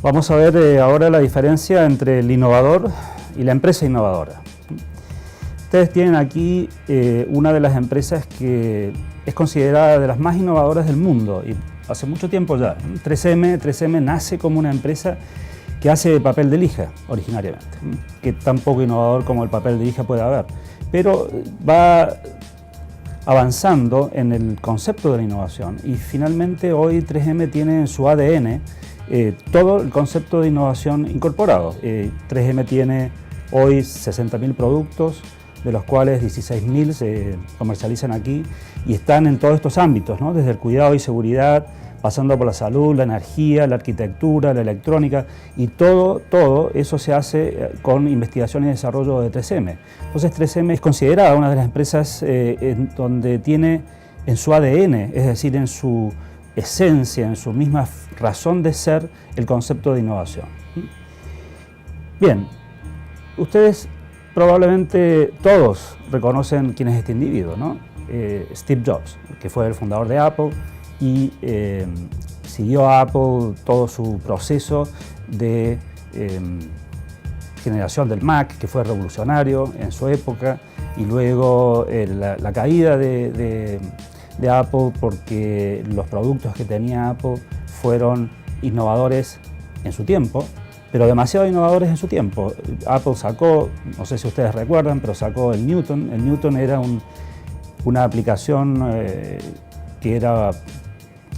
Vamos a ver ahora la diferencia entre el innovador y la empresa innovadora. Ustedes tienen aquí una de las empresas que es considerada de las más innovadoras del mundo y hace mucho tiempo ya. 3M nace como una empresa que hace papel de lija originariamente, que tan poco innovador como el papel de lija puede haber, pero va avanzando en el concepto de la innovación y finalmente hoy 3M tiene en su ADN todo el concepto de innovación incorporado. 3M tiene hoy 60.000 productos, de los cuales 16.000 se comercializan aquí y están en todos estos ámbitos, ¿no? Desde el cuidado y seguridad, pasando por la salud, la energía, la arquitectura, la electrónica, y todo eso se hace con investigación y desarrollo de 3M. Entonces 3M es considerada una de las empresas donde tiene en su ADN, es decir, en su esencia, en su misma razón de ser, el concepto de innovación. Bien, ustedes probablemente todos reconocen quién es este individuo, ¿no? Steve Jobs, que fue el fundador de Apple y siguió a Apple todo su proceso de generación del Mac, que fue revolucionario en su época, y luego la caída de Apple porque los productos que tenía Apple fueron innovadores en su tiempo, pero demasiado innovadores en su tiempo. Apple sacó, no sé si ustedes recuerdan, pero sacó el Newton. El Newton era una aplicación que era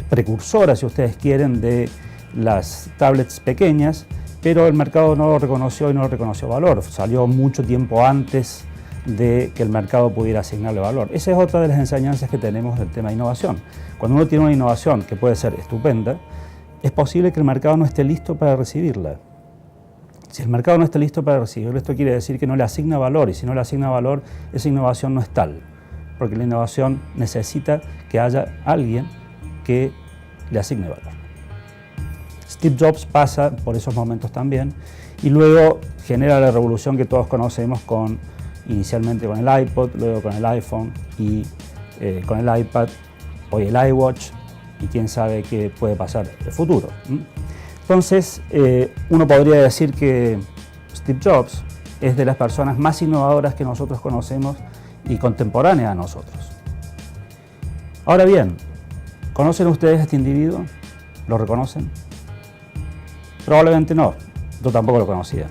precursora, si ustedes quieren, de las tablets pequeñas, pero el mercado no lo reconoció y no lo reconoció valor. Salió mucho tiempo antes de que el mercado pudiera asignarle valor. Esa es otra de las enseñanzas que tenemos del tema de innovación. Cuando uno tiene una innovación que puede ser estupenda, es posible que el mercado no esté listo para recibirla. Si el mercado no está listo para recibirlo, esto quiere decir que no le asigna valor, y si no le asigna valor, esa innovación no es tal, porque la innovación necesita que haya alguien que le asigne valor. Steve Jobs pasa por esos momentos también, y luego genera la revolución que todos conocemos inicialmente con el iPod, luego con el iPhone y con el iPad, hoy el iWatch, y quién sabe qué puede pasar en el futuro. Entonces, uno podría decir que Steve Jobs es de las personas más innovadoras que nosotros conocemos y contemporáneas a nosotros. Ahora bien, ¿conocen ustedes a este individuo? ¿Lo reconocen? Probablemente no, yo tampoco lo conocía.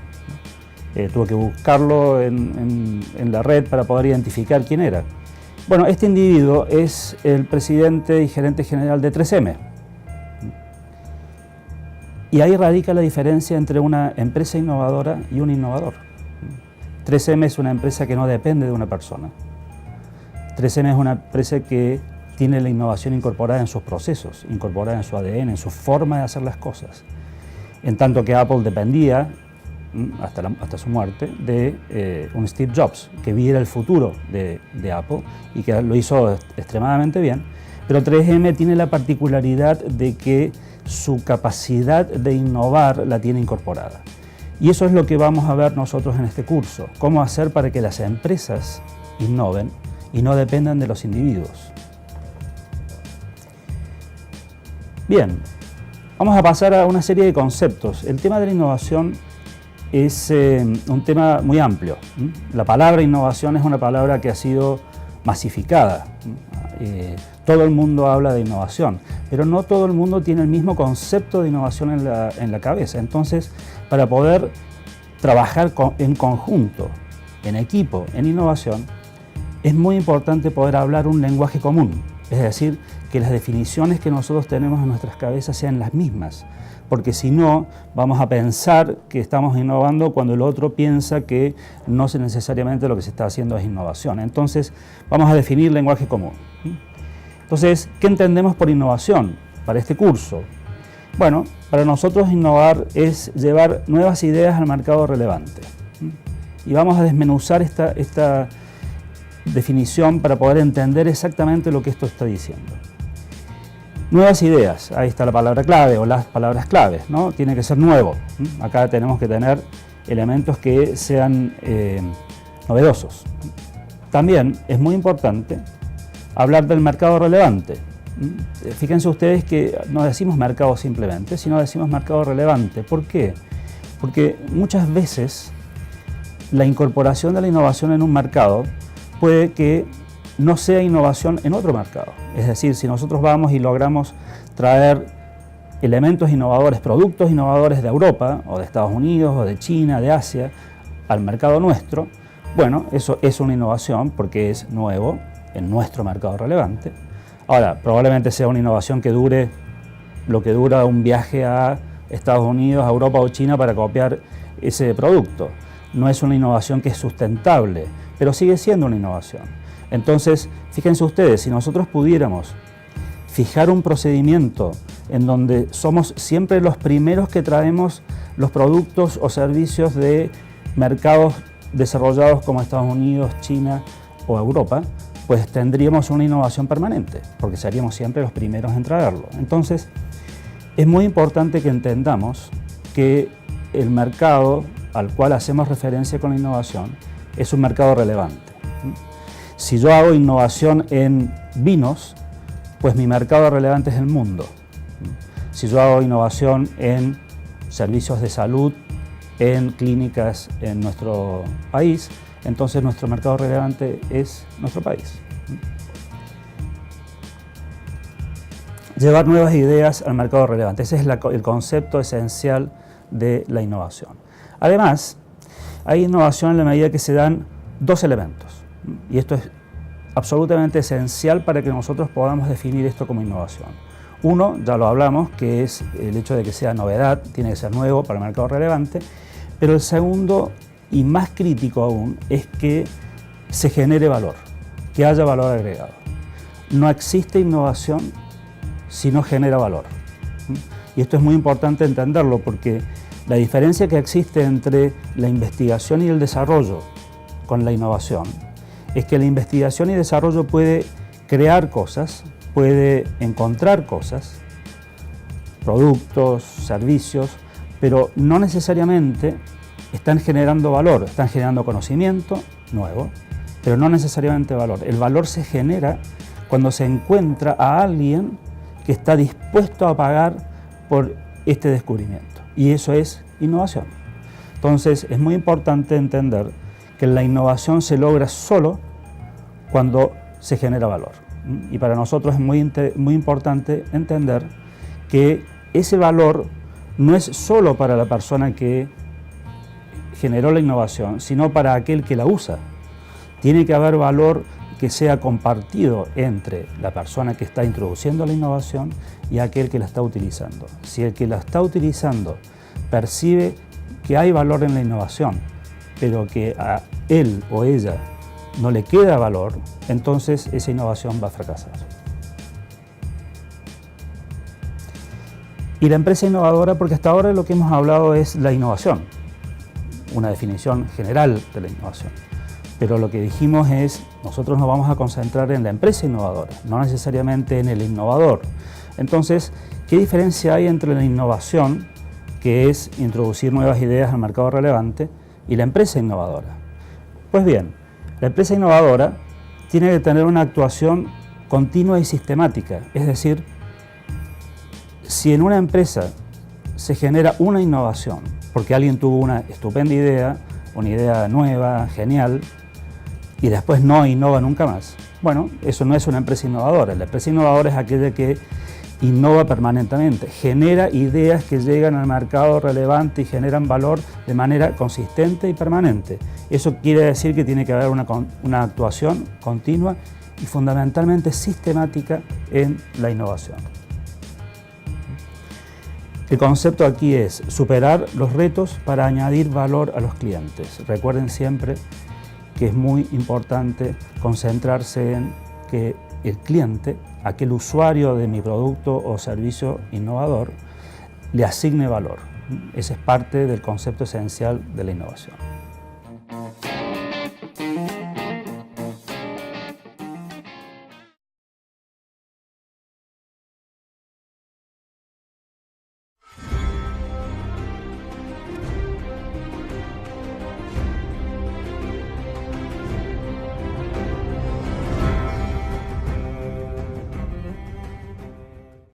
Tuve que buscarlo en la red para poder identificar quién era. Bueno, este individuo es el presidente y gerente general de 3M. Y ahí radica la diferencia entre una empresa innovadora y un innovador. 3M es una empresa que no depende de una persona. 3M es una empresa que tiene la innovación incorporada en sus procesos, incorporada en su ADN, en su forma de hacer las cosas. En tanto que Apple dependía, hasta su muerte, de un Steve Jobs, que viera el futuro de Apple y que lo hizo extremadamente bien. Pero 3M tiene la particularidad de que su capacidad de innovar la tiene incorporada. Y eso es lo que vamos a ver nosotros en este curso, cómo hacer para que las empresas innoven y no dependan de los individuos. Bien, vamos a pasar a una serie de conceptos. El tema de la innovación es un tema muy amplio. La palabra innovación es una palabra que ha sido masificada. Todo el mundo habla de innovación, pero no todo el mundo tiene el mismo concepto de innovación en la cabeza. Entonces, para poder trabajar en conjunto, en equipo, en innovación, es muy importante poder hablar un lenguaje común. Es decir, que las definiciones que nosotros tenemos en nuestras cabezas sean las mismas, porque si no, vamos a pensar que estamos innovando cuando el otro piensa que no es necesariamente lo que se está haciendo es innovación. Entonces, vamos a definir lenguaje común. Entonces, ¿qué entendemos por innovación para este curso? Bueno, para nosotros innovar es llevar nuevas ideas al mercado relevante. Y vamos a desmenuzar esta definición para poder entender exactamente lo que esto está diciendo. Nuevas ideas, ahí está la palabra clave o las palabras claves, ¿no? Tiene que ser nuevo. Acá tenemos que tener elementos que sean novedosos. También es muy importante hablar del mercado relevante. Fíjense ustedes que no decimos mercado simplemente, sino decimos mercado relevante. ¿Por qué? Porque muchas veces la incorporación de la innovación en un mercado puede que no sea innovación en otro mercado. Es decir, si nosotros vamos y logramos traer elementos innovadores, productos innovadores de Europa, o de Estados Unidos, o de China, de Asia, al mercado nuestro, bueno, eso es una innovación porque es nuevo en nuestro mercado relevante. Ahora, probablemente sea una innovación que dure lo que dura un viaje a Estados Unidos, a Europa o China para copiar ese producto. No es una innovación que es sustentable, pero sigue siendo una innovación. Entonces, fíjense ustedes, si nosotros pudiéramos fijar un procedimiento en donde somos siempre los primeros que traemos los productos o servicios de mercados desarrollados como Estados Unidos, China o Europa, pues tendríamos una innovación permanente, porque seríamos siempre los primeros en traerlo. Entonces, es muy importante que entendamos que el mercado al cual hacemos referencia con la innovación es un mercado relevante. Si yo hago innovación en vinos, pues mi mercado relevante es el mundo. Si yo hago innovación en servicios de salud, en clínicas en nuestro país, entonces nuestro mercado relevante es nuestro país. Llevar nuevas ideas al mercado relevante, ese es el concepto esencial de la innovación. Además, hay innovación en la medida que se dan dos elementos, y esto es absolutamente esencial para que nosotros podamos definir esto como innovación. Uno, ya lo hablamos, que es el hecho de que sea novedad, tiene que ser nuevo para el mercado relevante, pero el segundo, y más crítico aún, es que se genere valor, que haya valor agregado. No existe innovación si no genera valor. Y esto es muy importante entenderlo porque la diferencia que existe entre la investigación y el desarrollo con la innovación es que la investigación y desarrollo puede crear cosas, puede encontrar cosas, productos, servicios, pero no necesariamente están generando valor, están generando conocimiento nuevo, pero no necesariamente valor. El valor se genera cuando se encuentra a alguien que está dispuesto a pagar por este descubrimiento, y eso es innovación. Entonces, es muy importante entender que la innovación se logra solo cuando se genera valor. Y para nosotros es muy importante entender que ese valor no es solo para la persona que generó la innovación, sino para aquel que la usa. Tiene que haber valor que sea compartido entre la persona que está introduciendo la innovación y aquel que la está utilizando. Si el que la está utilizando percibe que hay valor en la innovación, pero que a él o ella no le queda valor, entonces esa innovación va a fracasar. Y la empresa innovadora, porque hasta ahora lo que hemos hablado es la innovación, una definición general de la innovación. Pero lo que dijimos es, nosotros nos vamos a concentrar en la empresa innovadora, no necesariamente en el innovador. Entonces, ¿qué diferencia hay entre la innovación, que es introducir nuevas ideas al mercado relevante, y la empresa innovadora? Pues bien, la empresa innovadora tiene que tener una actuación continua y sistemática. Es decir, si en una empresa se genera una innovación, porque alguien tuvo una estupenda idea, una idea nueva, genial, y después no innova nunca más, bueno, eso no es una empresa innovadora. La empresa innovadora es aquella que innova permanentemente, genera ideas que llegan al mercado relevante y generan valor de manera consistente y permanente. Eso quiere decir que tiene que haber una actuación continua y fundamentalmente sistemática en la innovación. El concepto aquí es superar los retos para añadir valor a los clientes. Recuerden siempre que es muy importante concentrarse en que el cliente, aquel usuario de mi producto o servicio innovador, le asigne valor. Ese es parte del concepto esencial de la innovación.